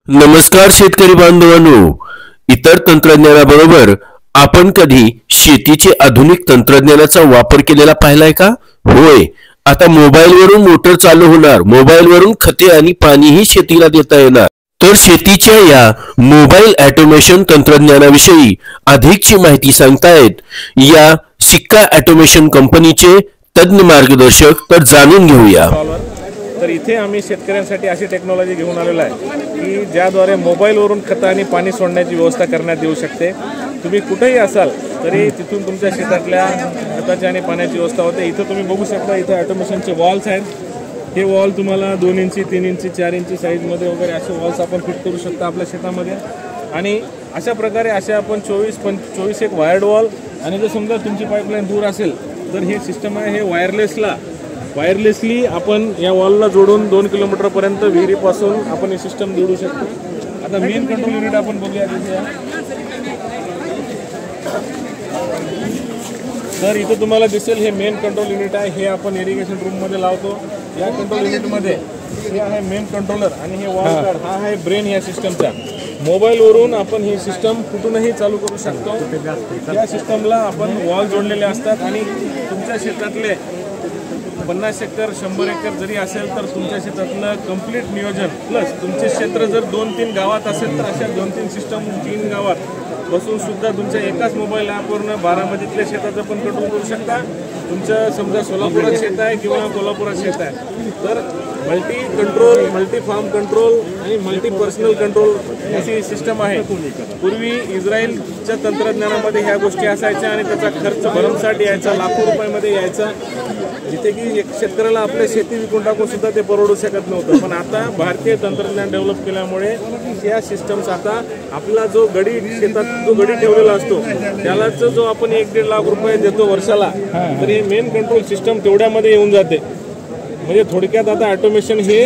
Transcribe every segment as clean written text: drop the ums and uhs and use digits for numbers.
नमस्कार शेतकरी बांधवांनो, इतर तंत्रज्ञानाबरोबर आपण कधी शेतीचे आधुनिक तंत्रज्ञानाचा वापर केलेला पाहिलाय का? होय, आता मोबाईलवरून मोटर चालू होणार, मोबाईलवरून खते आणि पाणीही शेतीला देता येणार. तर शेतीच्या या मोबाईल ऑटोमेशन तंत्रज्ञानाविषयी अधिकची माहिती सांगतायत या सिक्का ऑटोमेशन कंपनीचे तज्ञ मार्गदर्शक. तर जाणून घेऊया. तर इथे आम्ही शेतकऱ्यांसाठी अशी टेक्नॉलॉजी घेऊन आलेलो आहे की ज्याद्वारे मोबाईलवरून खत आणि पाणी सोडण्याची व्यवस्था करण्यात येऊ शकते. तुम्ही कुठेही असाल तरी तिथून तुमच्या शेतातल्या खताची आणि पाण्याची व्यवस्था होते. इथं तुम्ही बघू शकता, इथं ऑटोमेशनचे वॉल्स आहेत. हे वॉल तुम्हाला 2 इंची 3 इंची 4 इंची साईजमध्ये वगैरे असे वॉल्स आपण फिट करू शकता आपल्या शेतामध्ये. आणि अशा प्रकारे असे आपण 24 एक वायर्ड वॉल, आणि जर समजा तुमची पाईपलाईन दूर असेल तर हे सिस्टम आहे, हे वायरलेसली आपण या वॉलला जोडून 2 किलोमीटरपर्यंत विहिरीपासून आपण हे सिस्टम जोडू शकतो. आता मेन कंट्रोल युनिट आपण बघूया तिथे. तर इथं तुम्हाला दिसेल हे मेन कंट्रोल युनिट आहे. हे आपण इरिगेशन रूममध्ये लावतो. या कंट्रोल युनिटमध्ये हे आहे मेन कंट्रोलर, आणि हे वॉल कार्ड हा आहे ब्रेन या सिस्टमचा. मोबाईलवरून आपण ही सिस्टम कुठूनही चालू करू शकतो. या सिस्टमला आपण वॉल जोडलेले असतात, आणि तुमच्या शेतातले 50 एकर 100 एकर जरी असेल तर तुमच्या शेतातलं कंप्लीट नियोजन, प्लस तुमचे क्षेत्र जर 2-3 गावात असेल तर अशा 2-3 सिस्टम 3 गावात बसून सुद्धा तुमच्या एकाच मोबाईल ॲपवरून बारामतीतल्या शेताचं पण कंट्रोल करू शकता. तुमचं समजा सोलापुरात शेत आहे किंवा कोल्हापुरात शेत आहे तर multi control, multi farm control आणि मल्टी पर्सनल कंट्रोल अशी सिस्टम आहे. पूर्वी इस्रायलच्या तंत्रज्ञानामध्ये ह्या गोष्टी असायच्या आणि त्याचा खर्च भरमसाठ यायचा, लाखो रुपयामध्ये यायचा, जिथे की एक शेतकऱ्याला आपल्या शेती विकून टाकून सुद्धा ते परवडू शकत नव्हतं. पण आता भारतीय तंत्रज्ञान डेव्हलप केल्यामुळे या सिस्टम्स आता आपला जो गडी शेतात जो गडी ठेवलेला असतो त्यालाच जो आपण 1-1.5 लाख रुपये देतो वर्षाला, तर हे मेन कंट्रोल सिस्टम तेवढ्यामध्ये येऊन जाते. म्हणजे थोडक्यात आता ऑटोमेशन हे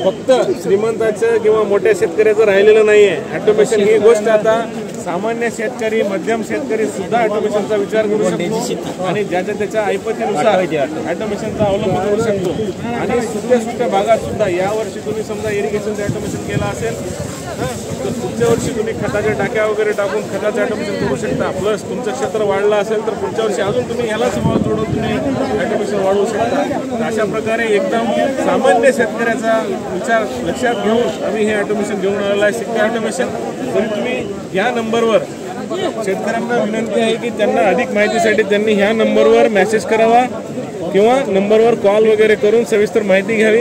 फक्त श्रीमंताचं किंवा मोठ्या शेतकऱ्याचं राहिलेलं नाही आहे. ऑटोमेशन ही गोष्ट आता सामान्य शेतकरी, मध्यम शेतकरी सुद्धा ऑटोमेशनचा विचार करू शकतो आणि ज्याच्या त्याच्या ऐपतीनुसार ऑटोमेशनचा अवलंब करू शकतो. आणि सुट्ट्या भागात सुद्धा यावर्षी तुम्ही समजा इरिगेशनचं ऑटोमेशन केलं असेल तर पुढच्या वर्षी तुम्ही खताच्या टाक्या वगैरे टाकून खताचं ऑटोमेशन करू शकता. प्लस तुमचं क्षेत्र वाढलं असेल तर पुढच्या वर्षी अजून तुम्ही ह्यालाच जोडून तुम्ही ऑटोमेशन वाढवू शकता. अशा प्रकारे एकदम सामान्य शेतकऱ्याचा विचार लक्षात घेऊन आम्ही हे ऑटोमेशन घेऊन आलेलं आहे, सिक्का ऑटोमेशन. तरी तुम्ही या नंबरवर, शेतकऱ्यांना विनंती आहे की त्यांना अधिक माहितीसाठी त्यांनी ह्या नंबरवर मेसेज करावा किंवा नंबरवर कॉल वगैरे करून सविस्तर माहिती घ्यावी.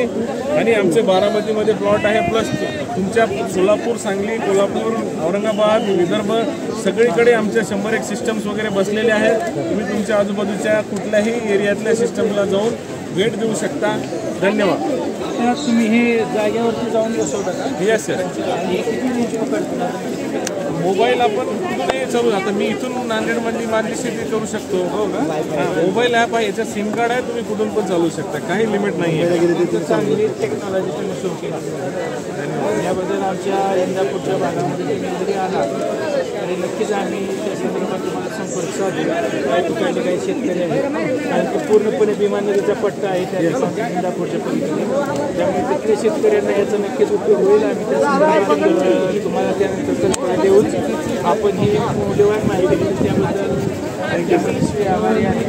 आणि आमचे बारामतीमध्ये प्लॉट आहे, प्लस तुमच्या सोलापूर, सांगली, कोल्हापूर, औरंगाबाद, विदर्भ सगळीकडे आमच्या 100 एक सिस्टम्स वगैरे बसलेले आहेत. तुम्ही तुमच्या आजूबाजूच्या कुठल्याही एरियातल्या सिस्टमला जाऊन भेट देऊ शकता. धन्यवाद. तुम्ही हे जागेवरती जाऊन बसवता का? Yes sir. मोबाईल आपण कुठूनही चालू, आता मी इथून नांदेडमधली माझी शेती करू शकतो. हो का? मोबाईल ॲप आहे, याच्यात सिम कार्ड आहे, तुम्ही कुठून पण चालू शकता, काही लिमिट नाही आहे. चांगली टेक्नॉलॉजी तुम्ही सुरू केली. याबद्दल आमच्या इंदापूरच्या भागामध्ये तुम्ही जरी आला तरी नक्कीच आम्ही त्या संदर्भात तुम्हाला संपर्क साधू. काही ठिकाणी काही शेतकरी आहेत आणि तो पूर्णपणे भीमा नदीचा पट्टा आहे त्या इंदापूरच्या पलीकडे, त्यामुळे तिथल्या शेतकऱ्यांना याचा नक्कीच उपयोग होईल. आम्ही त्या संदर्भात तुम्हाला त्यानंतर कल्पना देऊन आपण ही मौल्यवान माहिती दिली त्याबद्दल आभारी आहे.